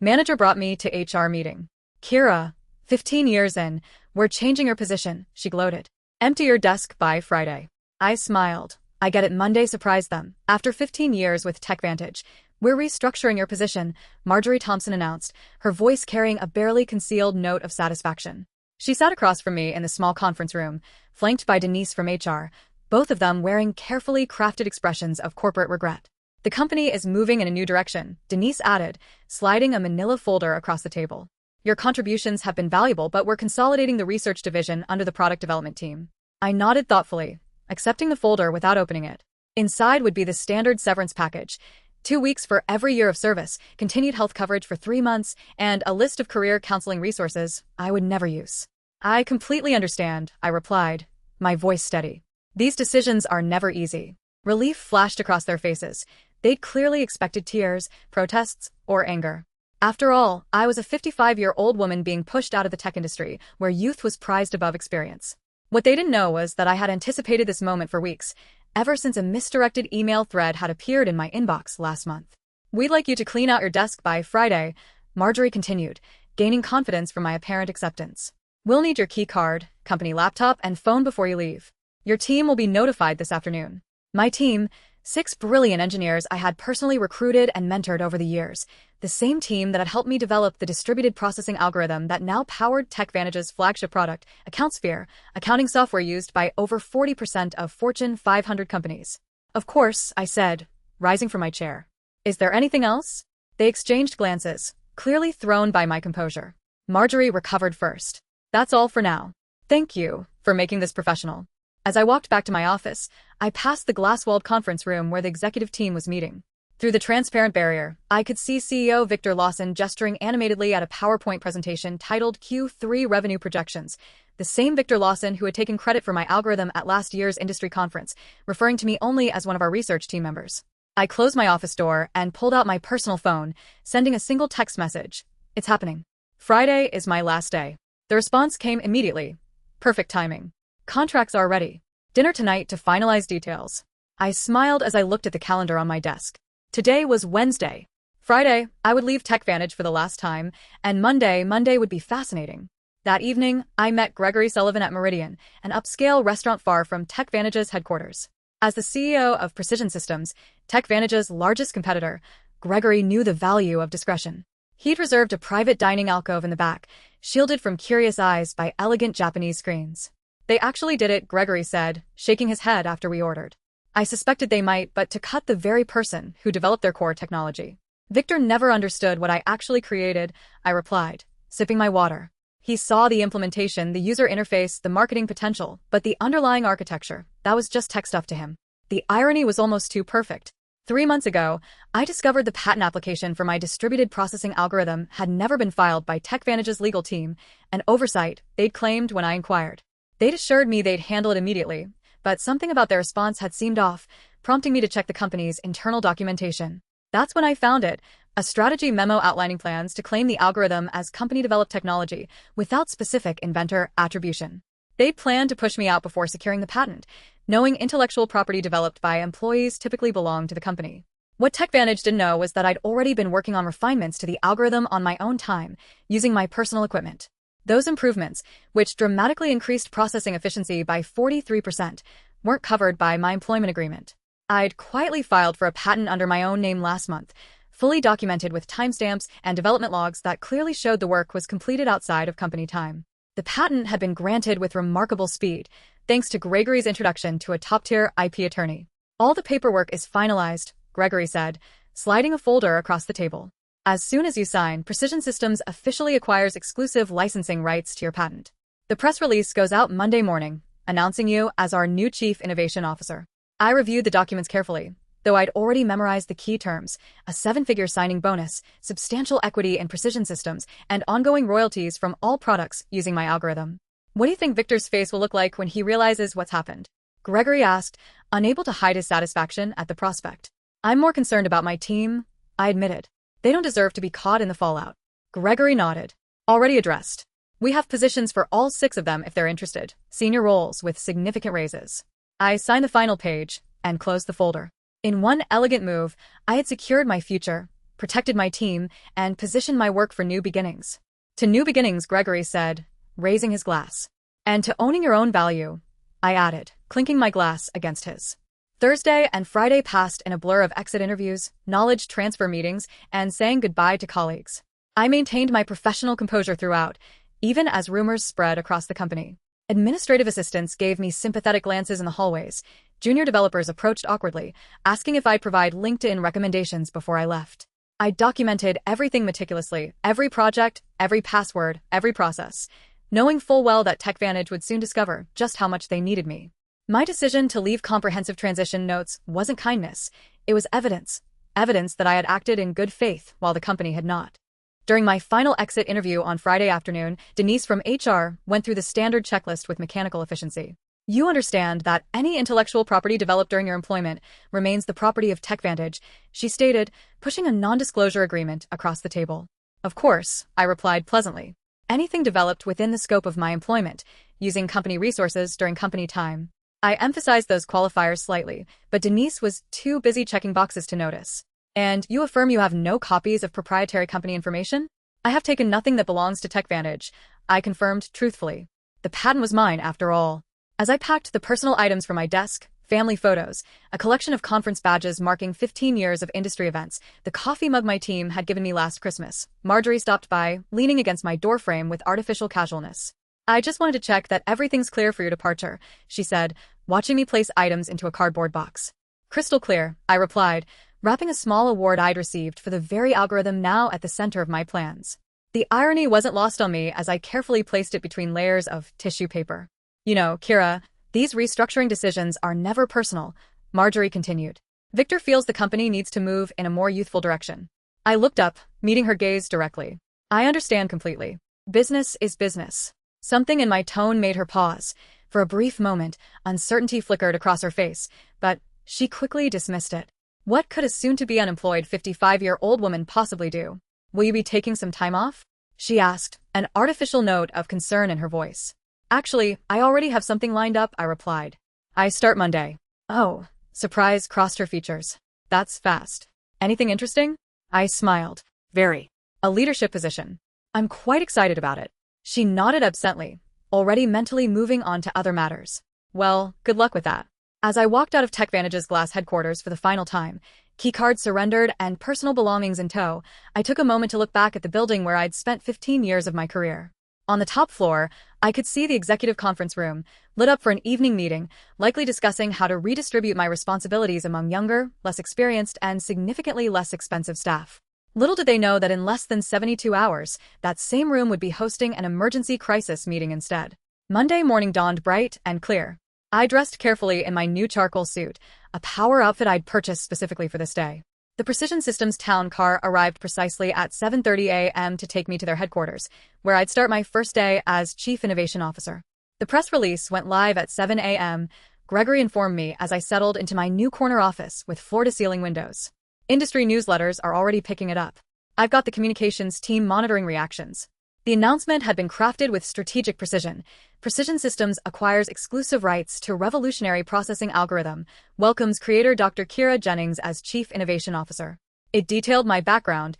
Manager brought me to HR meeting. Kira, 15 years in, we're changing your position, she gloated. Empty your desk by Friday. I smiled. I get it, Monday surprised them. After 15 years with Vantage, we're restructuring your position, Marjorie Thompson announced, her voice carrying a barely concealed note of satisfaction. She sat across from me in the small conference room, flanked by Denise from HR, both of them wearing carefully crafted expressions of corporate regret. The company is moving in a new direction, Denise added, sliding a manila folder across the table. Your contributions have been valuable, but we're consolidating the research division under the product development team. I nodded thoughtfully, accepting the folder without opening it. Inside would be the standard severance package, 2 weeks for every year of service, continued health coverage for 3 months, and a list of career counseling resources I would never use. I completely understand, I replied, my voice steady. These decisions are never easy. Relief flashed across their faces. They'd clearly expected tears, protests, or anger. After all, I was a 55-year-old woman being pushed out of the tech industry, where youth was prized above experience. What they didn't know was that I had anticipated this moment for weeks, ever since a misdirected email thread had appeared in my inbox last month. We'd like you to clean out your desk by Friday, Marjorie continued, gaining confidence from my apparent acceptance. We'll need your key card, company laptop, and phone before you leave. Your team will be notified this afternoon. My team, 6 brilliant engineers I had personally recruited and mentored over the years, the same team that had helped me develop the distributed processing algorithm that now powered Vantage's flagship product, AccountSphere, accounting software used by over 40% of Fortune 500 companies. Of course, I said, rising from my chair. Is there anything else? They exchanged glances, clearly thrown by my composure. Marjorie recovered first. That's all for now. Thank you for making this professional. As I walked back to my office, I passed the glass-walled conference room where the executive team was meeting. Through the transparent barrier, I could see CEO Victor Lawson gesturing animatedly at a PowerPoint presentation titled Q3 Revenue Projections, the same Victor Lawson who had taken credit for my algorithm at last year's industry conference, referring to me only as one of our research team members. I closed my office door and pulled out my personal phone, sending a single text message. It's happening. Friday is my last day. The response came immediately. Perfect timing. Contracts are ready. Dinner tonight to finalize details. I smiled as I looked at the calendar on my desk. Today was Wednesday. Friday, I would leave Vantage for the last time, and Monday would be fascinating. That evening, I met Gregory Sullivan at Meridian, an upscale restaurant far from Vantage's headquarters. As the CEO of Precision Systems, Vantage's largest competitor, Gregory knew the value of discretion. He'd reserved a private dining alcove in the back, shielded from curious eyes by elegant Japanese screens. They actually did it, Gregory said, shaking his head after we ordered. I suspected they might, but to cut the very person who developed their core technology. Victor never understood what I actually created, I replied, sipping my water. He saw the implementation, the user interface, the marketing potential, but the underlying architecture, that was just tech stuff to him. The irony was almost too perfect. 3 months ago, I discovered the patent application for my distributed processing algorithm had never been filed by Vantage's legal team, an oversight they'd claimed when I inquired. They'd assured me they'd handle it immediately, but something about their response had seemed off, prompting me to check the company's internal documentation. That's when I found it, a strategy memo outlining plans to claim the algorithm as company-developed technology without specific inventor attribution. They'd planned to push me out before securing the patent, knowing intellectual property developed by employees typically belonged to the company. What Vantage didn't know was that I'd already been working on refinements to the algorithm on my own time, using my personal equipment. Those improvements, which dramatically increased processing efficiency by 43%, weren't covered by my employment agreement. I'd quietly filed for a patent under my own name last month, fully documented with timestamps and development logs that clearly showed the work was completed outside of company time. The patent had been granted with remarkable speed, thanks to Gregory's introduction to a top-tier IP attorney. All the paperwork is finalized, Gregory said, sliding a folder across the table. As soon as you sign, Precision Systems officially acquires exclusive licensing rights to your patent. The press release goes out Monday morning, announcing you as our new Chief Innovation Officer. I reviewed the documents carefully, though I'd already memorized the key terms, a 7-figure signing bonus, substantial equity in Precision Systems, and ongoing royalties from all products using my algorithm. What do you think Victor's face will look like when he realizes what's happened? Gregory asked, unable to hide his satisfaction at the prospect. I'm more concerned about my team, I admitted. They don't deserve to be caught in the fallout. Gregory nodded. Already addressed. We have positions for all 6 of them if they're interested, senior roles with significant raises. I signed the final page and closed the folder. In one elegant move, I had secured my future, protected my team, and positioned my work for new beginnings. To new beginnings, Gregory said, raising his glass. And to owning your own value, I added, clinking my glass against his. Thursday and Friday passed in a blur of exit interviews, knowledge transfer meetings, and saying goodbye to colleagues. I maintained my professional composure throughout, even as rumors spread across the company. Administrative assistants gave me sympathetic glances in the hallways. Junior developers approached awkwardly, asking if I'd provide LinkedIn recommendations before I left. I documented everything meticulously, every project, every password, every process, knowing full well that TechVantage would soon discover just how much they needed me. My decision to leave comprehensive transition notes wasn't kindness. It was evidence. Evidence that I had acted in good faith while the company had not. During my final exit interview on Friday afternoon, Denise from HR went through the standard checklist with mechanical efficiency. You understand that any intellectual property developed during your employment remains the property of TechVantage, she stated, pushing a non-disclosure agreement across the table. Of course, I replied pleasantly. Anything developed within the scope of my employment, using company resources during company time. I emphasized those qualifiers slightly, but Denise was too busy checking boxes to notice. And you affirm you have no copies of proprietary company information? I have taken nothing that belongs to TechVantage, I confirmed truthfully. The patent was mine, after all. As I packed the personal items from my desk, family photos, a collection of conference badges marking 15 years of industry events, the coffee mug my team had given me last Christmas, Marjorie stopped by, leaning against my doorframe with artificial casualness. I just wanted to check that everything's clear for your departure, she said, watching me place items into a cardboard box. Crystal clear, I replied, wrapping a small award I'd received for the very algorithm now at the center of my plans. The irony wasn't lost on me as I carefully placed it between layers of tissue paper. You know, Kira, these restructuring decisions are never personal, Marjorie continued. Victor feels the company needs to move in a more youthful direction. I looked up, meeting her gaze directly. I understand completely. Business is business. Something in my tone made her pause. For a brief moment, uncertainty flickered across her face, but she quickly dismissed it. What could a soon-to-be unemployed 55-year-old woman possibly do? Will you be taking some time off? She asked, an artificial note of concern in her voice. Actually, I already have something lined up, I replied. I start Monday. Oh, surprise crossed her features. That's fast. Anything interesting? I smiled. Very. A leadership position. I'm quite excited about it. She nodded absently, already mentally moving on to other matters. Well, good luck with that. As I walked out of TechVantage's glass headquarters for the final time, keycards surrendered and personal belongings in tow, I took a moment to look back at the building where I'd spent 15 years of my career. On the top floor, I could see the executive conference room, lit up for an evening meeting, likely discussing how to redistribute my responsibilities among younger, less experienced, and significantly less expensive staff. Little did they know that in less than 72 hours, that same room would be hosting an emergency crisis meeting instead. Monday morning dawned bright and clear. I dressed carefully in my new charcoal suit, a power outfit I'd purchased specifically for this day. The Precision Systems town car arrived precisely at 7:30 a.m. to take me to their headquarters, where I'd start my first day as Chief Innovation Officer. The press release went live at 7 a.m., Gregory informed me as I settled into my new corner office with floor-to-ceiling windows. Industry newsletters are already picking it up. I've got the communications team monitoring reactions. The announcement had been crafted with strategic precision. Precision Systems acquires exclusive rights to revolutionary processing algorithm, welcomes creator Dr. Kira Jennings as Chief Innovation Officer. It detailed my background,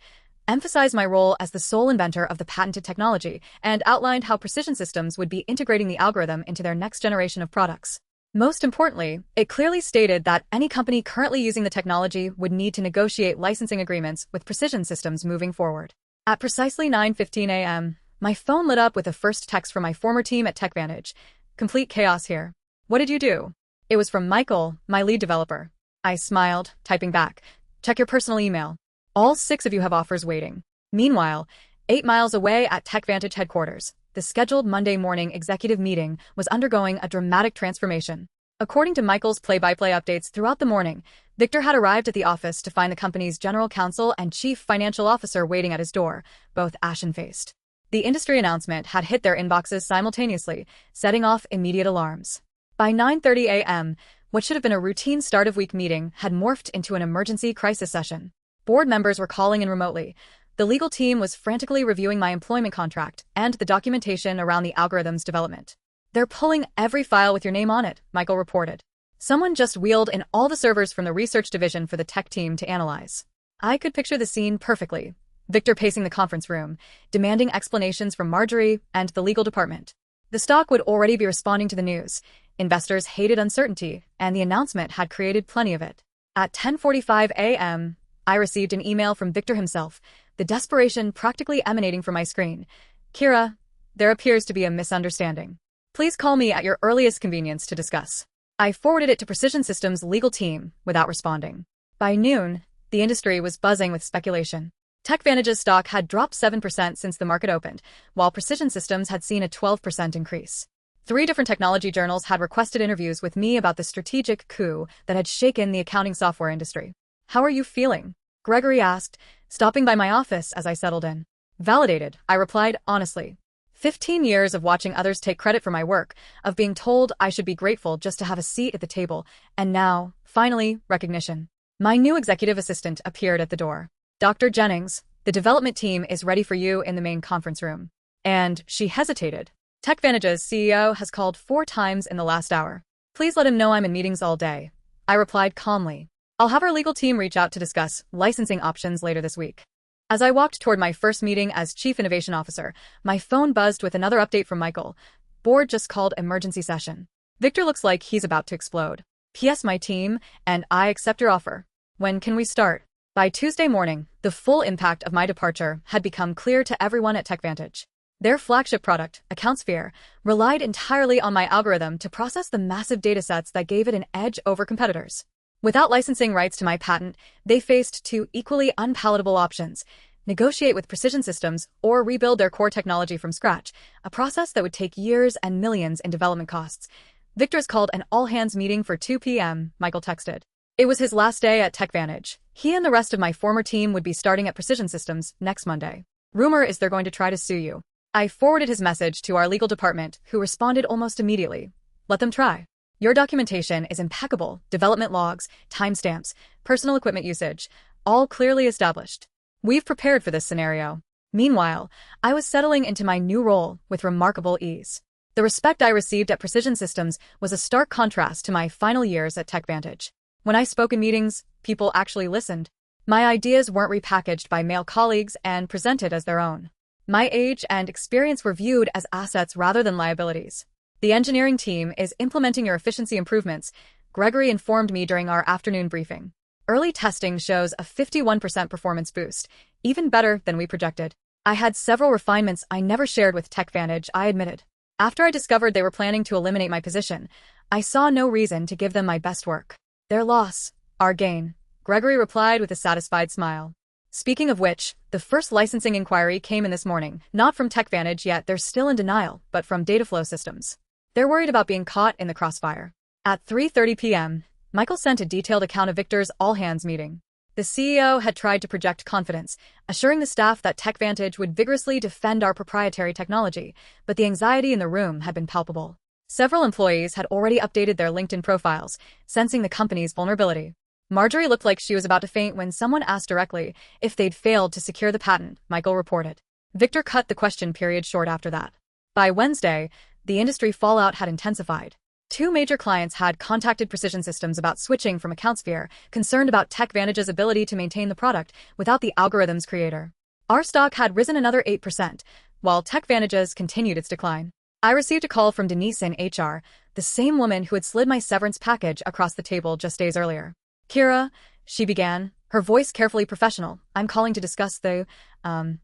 emphasized my role as the sole inventor of the patented technology, and outlined how Precision Systems would be integrating the algorithm into their next generation of products. Most importantly, it clearly stated that any company currently using the technology would need to negotiate licensing agreements with Precision Systems moving forward. At precisely 9:15 a.m., my phone lit up with a first text from my former team at TechVantage. Complete chaos here. What did you do? It was from Michael, my lead developer. I smiled, typing back. Check your personal email. All 6 of you have offers waiting. Meanwhile, 8 miles away at TechVantage headquarters, the scheduled Monday morning executive meeting was undergoing a dramatic transformation. According to Michael's play-by-play updates throughout the morning, Victor had arrived at the office to find the company's general counsel and chief financial officer waiting at his door, both ashen-faced. The industry announcement had hit their inboxes simultaneously, setting off immediate alarms. By 9:30 a.m., what should have been a routine start-of-week meeting had morphed into an emergency crisis session. Board members were calling in remotely. The legal team was frantically reviewing my employment contract and the documentation around the algorithm's development. They're pulling every file with your name on it, Michael reported. Someone just wheeled in all the servers from the research division for the tech team to analyze. I could picture the scene perfectly. Victor pacing the conference room, demanding explanations from Marjorie and the legal department. The stock would already be responding to the news. Investors hated uncertainty, and the announcement had created plenty of it. At 10:45 a.m., I received an email from Victor himself, the desperation practically emanating from my screen. Kira, there appears to be a misunderstanding. Please call me at your earliest convenience to discuss. I forwarded it to Precision Systems' legal team without responding. By noon, the industry was buzzing with speculation. TechVantage's stock had dropped 7% since the market opened, while Precision Systems had seen a 12% increase. 3 different technology journals had requested interviews with me about the strategic coup that had shaken the accounting software industry. How are you feeling? Gregory asked, stopping by my office as I settled in. Validated, I replied honestly. 15 years of watching others take credit for my work, of being told I should be grateful just to have a seat at the table, and now, finally, recognition. My new executive assistant appeared at the door. Dr. Jennings, the development team is ready for you in the main conference room. And she hesitated. TechVantage's CEO has called 4 times in the last hour. Please let him know I'm in meetings all day. I replied calmly. I'll have our legal team reach out to discuss licensing options later this week. As I walked toward my first meeting as Chief Innovation Officer, my phone buzzed with another update from Michael. Board just called emergency session. Victor looks like he's about to explode. P.S. My team, and I accept your offer. When can we start? By Tuesday morning, the full impact of my departure had become clear to everyone at TechVantage. Their flagship product, AccountSphere, relied entirely on my algorithm to process the massive datasets that gave it an edge over competitors. Without licensing rights to my patent, they faced 2 equally unpalatable options: negotiate with Precision Systems or rebuild their core technology from scratch, a process that would take years and millions in development costs. Victor's called an all-hands meeting for 2 p.m., Michael texted. It was his last day at TechVantage. He and the rest of my former team would be starting at Precision Systems next Monday. Rumor is they're going to try to sue you. I forwarded his message to our legal department, who responded almost immediately. Let them try. Your documentation is impeccable, development logs, timestamps, personal equipment usage, all clearly established. We've prepared for this scenario. Meanwhile, I was settling into my new role with remarkable ease. The respect I received at Precision Systems was a stark contrast to my final years at TechVantage. When I spoke in meetings, people actually listened. My ideas weren't repackaged by male colleagues and presented as their own. My age and experience were viewed as assets rather than liabilities. The engineering team is implementing your efficiency improvements, Gregory informed me during our afternoon briefing. Early testing shows a 51% performance boost, even better than we projected. I had several refinements I never shared with TechVantage, I admitted. After I discovered they were planning to eliminate my position, I saw no reason to give them my best work. Their loss, our gain, Gregory replied with a satisfied smile. Speaking of which, the first licensing inquiry came in this morning, not from TechVantage yet, they're still in denial, but from Dataflow Systems. They're worried about being caught in the crossfire. At 3:30 p.m., Michael sent a detailed account of Victor's all-hands meeting. The CEO had tried to project confidence, assuring the staff that TechVantage would vigorously defend our proprietary technology, but the anxiety in the room had been palpable. Several employees had already updated their LinkedIn profiles, sensing the company's vulnerability. Marjorie looked like she was about to faint when someone asked directly if they'd failed to secure the patent, Michael reported. Victor cut the question period short after that. By Wednesday, the industry fallout had intensified. 2 major clients had contacted Precision Systems about switching from AccountSphere, concerned about TechVantage's ability to maintain the product without the algorithm's creator. Our stock had risen another 8%, while TechVantage's continued its decline. I received a call from Denise in HR, the same woman who had slid my severance package across the table just days earlier. Kira, she began, her voice carefully professional, I'm calling to discuss the,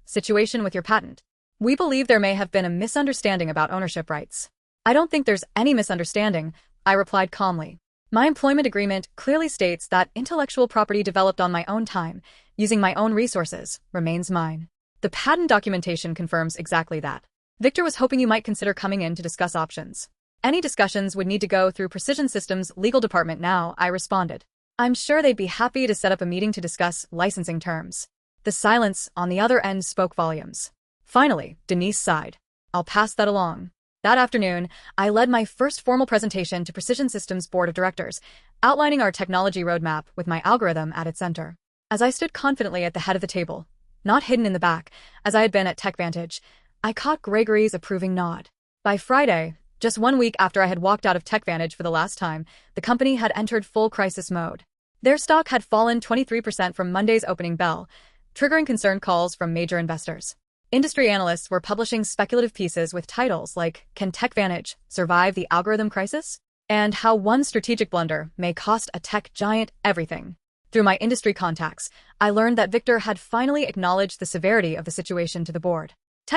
situation with your patent. We believe there may have been a misunderstanding about ownership rights. I don't think there's any misunderstanding, I replied calmly. My employment agreement clearly states that intellectual property developed on my own time, using my own resources, remains mine. The patent documentation confirms exactly that. Victor was hoping you might consider coming in to discuss options. Any discussions would need to go through Precision Systems' legal department now, I responded. I'm sure they'd be happy to set up a meeting to discuss licensing terms. The silence on the other end spoke volumes. Finally, Denise sighed. I'll pass that along. That afternoon, I led my first formal presentation to Precision Systems' board of directors, outlining our technology roadmap with my algorithm at its center. As I stood confidently at the head of the table, not hidden in the back, as I had been at TechVantage, I caught Gregory's approving nod. By Friday, just 1 week after I had walked out of TechVantage for the last time, the company had entered full crisis mode. Their stock had fallen 23% from Monday's opening bell, triggering concerned calls from major investors. Industry analysts were publishing speculative pieces with titles like "Can Vantage Survive the Algorithm Crisis?" and "How One Strategic Blunder May Cost a Tech Giant Everything." Through my industry contacts, I learned that Victor had finally acknowledged the severity of the situation to the board.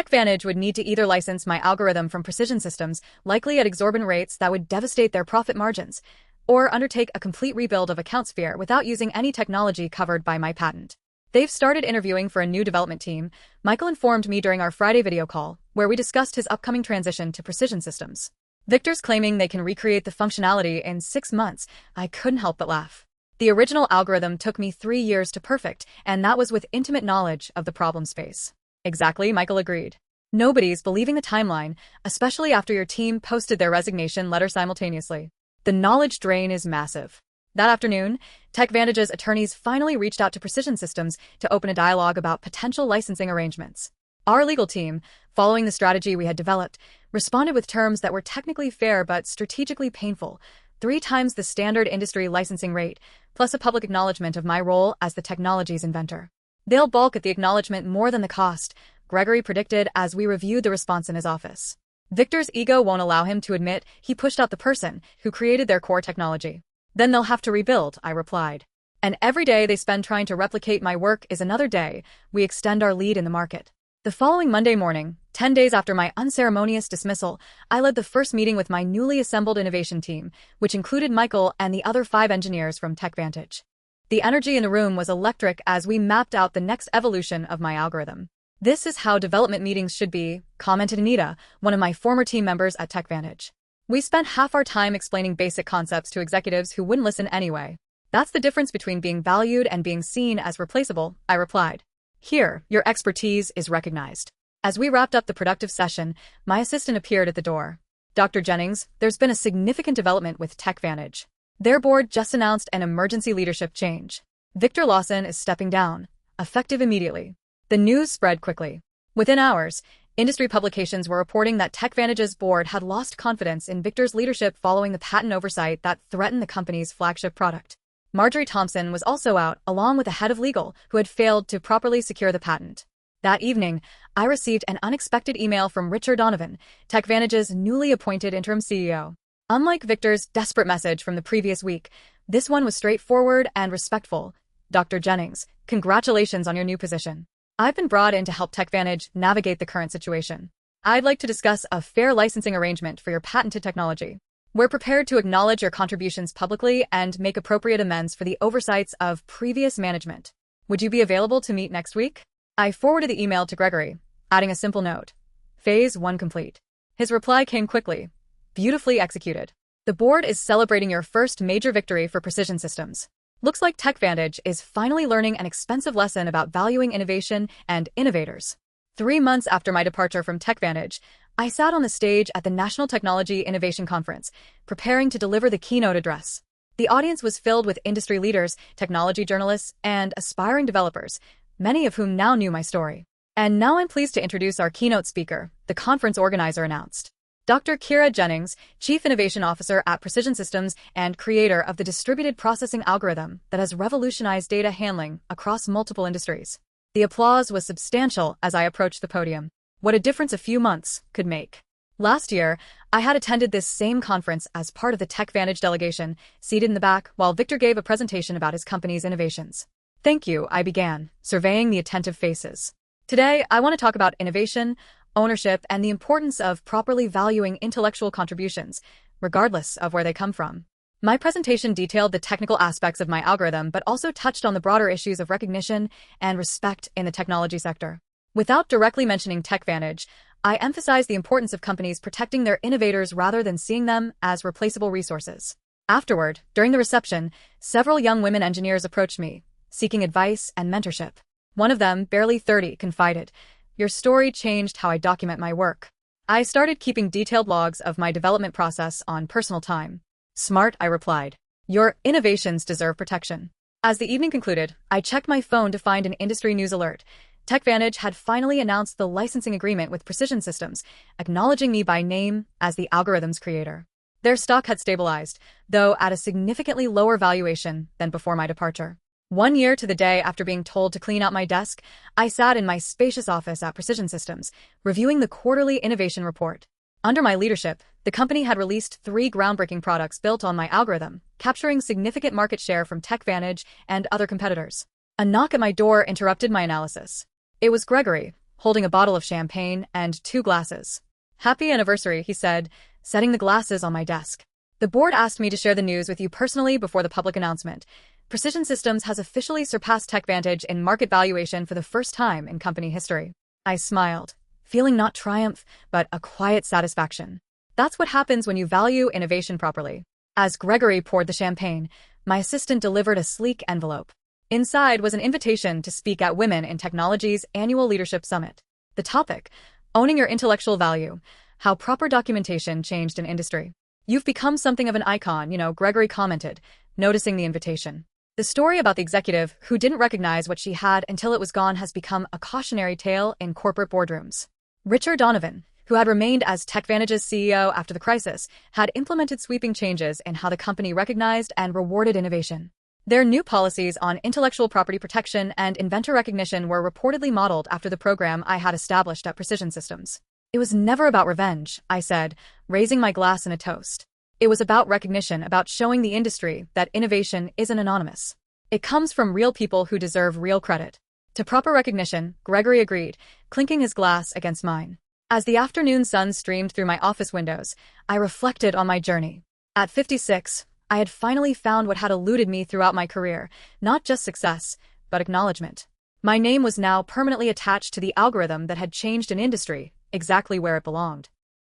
Vantage would need to either license my algorithm from Precision Systems, likely at exorbitant rates that would devastate their profit margins, or undertake a complete rebuild of AccountSphere without using any technology covered by my patent. They've started interviewing for a new development team, Michael informed me during our Friday video call, where we discussed his upcoming transition to Precision Systems. Victor's claiming they can recreate the functionality in 6 months. I couldn't help but laugh. The original algorithm took me 3 years to perfect, and that was with intimate knowledge of the problem space. Exactly, Michael agreed. Nobody's believing the timeline, especially after your team posted their resignation letter simultaneously. The knowledge drain is massive. That afternoon, Vantage's attorneys finally reached out to Precision Systems to open a dialogue about potential licensing arrangements. Our legal team, following the strategy we had developed, responded with terms that were technically fair but strategically painful, 3 times the standard industry licensing rate, plus a public acknowledgement of my role as the technology's inventor. They'll balk at the acknowledgement more than the cost, Gregory predicted as we reviewed the response in his office. Victor's ego won't allow him to admit he pushed out the person who created their core technology. Then they'll have to rebuild, I replied. And every day they spend trying to replicate my work is another day we extend our lead in the market. The following Monday morning, 10 days after my unceremonious dismissal, I led the first meeting with my newly assembled innovation team, which included Michael and the other 5 engineers from Vantage. The energy in the room was electric as we mapped out the next evolution of my algorithm. "This is how development meetings should be," commented Anita, one of my former team members at Vantage. "We spent half our time explaining basic concepts to executives who wouldn't listen anyway. That's the difference between being valued and being seen as replaceable," I replied. "Here, your expertise is recognized." As we wrapped up the productive session, my assistant appeared at the door. "Dr. Jennings, there's been a significant development with Vantage. Their board just announced an emergency leadership change. Victor Lawson is stepping down, effective immediately." The news spread quickly. Within hours, industry publications were reporting that Vantage's board had lost confidence in Victor's leadership following the patent oversight that threatened the company's flagship product. Marjorie Thompson was also out, along with the head of legal, who had failed to properly secure the patent. That evening, I received an unexpected email from Richard Donovan, Vantage's newly appointed interim CEO. Unlike Victor's desperate message from the previous week, this one was straightforward and respectful. "Dr. Jennings, congratulations on your new position. I've been brought in to help Vantage navigate the current situation. I'd like to discuss a fair licensing arrangement for your patented technology. We're prepared to acknowledge your contributions publicly and make appropriate amends for the oversights of previous management. Would you be available to meet next week?" I forwarded the email to Gregory, adding a simple note. "Phase 1 complete." His reply came quickly. "Beautifully executed. The board is celebrating your first major victory for Precision Systems. Looks like Vantage is finally learning an expensive lesson about valuing innovation and innovators." 3 months after my departure from Vantage, I sat on the stage at the National Technology Innovation Conference, preparing to deliver the keynote address. The audience was filled with industry leaders, technology journalists, and aspiring developers, many of whom now knew my story. "And now I'm pleased to introduce our keynote speaker," the conference organizer announced. Dr. Kira Jennings, Chief Innovation Officer at Precision Systems and creator of the distributed processing algorithm that has revolutionized data handling across multiple industries. The applause was substantial as I approached the podium. What a difference a few months could make. Last year, I had attended this same conference as part of the Vantage delegation, seated in the back while Victor gave a presentation about his company's innovations. "Thank you," I began, surveying the attentive faces. "Today, I want to talk about innovation, ownership, and the importance of properly valuing intellectual contributions, regardless of where they come from." My presentation detailed the technical aspects of my algorithm but also touched on the broader issues of recognition and respect in the technology sector. Without directly mentioning Vantage, I emphasized the importance of companies protecting their innovators rather than seeing them as replaceable resources. Afterward, during the reception, several young women engineers approached me, seeking advice and mentorship. One of them, barely 30, confided, "Your story changed how I document my work. I started keeping detailed logs of my development process on personal time." "Smart," I replied. "Your innovations deserve protection." As the evening concluded, I checked my phone to find an industry news alert. Vantage had finally announced the licensing agreement with Precision Systems, acknowledging me by name as the algorithm's creator. Their stock had stabilized, though at a significantly lower valuation than before my departure. 1 year to the day after being told to clean out my desk, I sat in my spacious office at Precision Systems, reviewing the quarterly innovation report. Under my leadership, the company had released 3 groundbreaking products built on my algorithm, capturing significant market share from Vantage and other competitors. A knock at my door interrupted my analysis. It was Gregory, holding a bottle of champagne and 2 glasses. "Happy anniversary," he said, setting the glasses on my desk. "The board asked me to share the news with you personally before the public announcement. Precision Systems has officially surpassed Vantage in market valuation for the first time in company history." I smiled, feeling not triumph, but a quiet satisfaction. That's what happens when you value innovation properly. As Gregory poured the champagne, my assistant delivered a sleek envelope. Inside was an invitation to speak at Women in Technology's annual leadership summit. The topic: owning your intellectual value, how proper documentation changed an industry. "You've become something of an icon, Gregory commented, noticing the invitation. The story about the executive who didn't recognize what she had until it was gone has become a cautionary tale in corporate boardrooms. Richard Donovan, who had remained as Vantage's CEO after the crisis, had implemented sweeping changes in how the company recognized and rewarded innovation. Their new policies on intellectual property protection and inventor recognition were reportedly modeled after the program I had established at Precision Systems. It was never about revenge, I said, raising my glass in a toast. It was about recognition, about showing the industry that innovation isn't anonymous. It comes from real people who deserve real credit. To proper recognition, Gregory agreed, clinking his glass against mine. As the afternoon sun streamed through my office windows, I reflected on my journey. At 56, I had finally found what had eluded me throughout my career, not just success, but acknowledgement. My name was now permanently attached to the algorithm that had changed an industry, exactly where it belonged.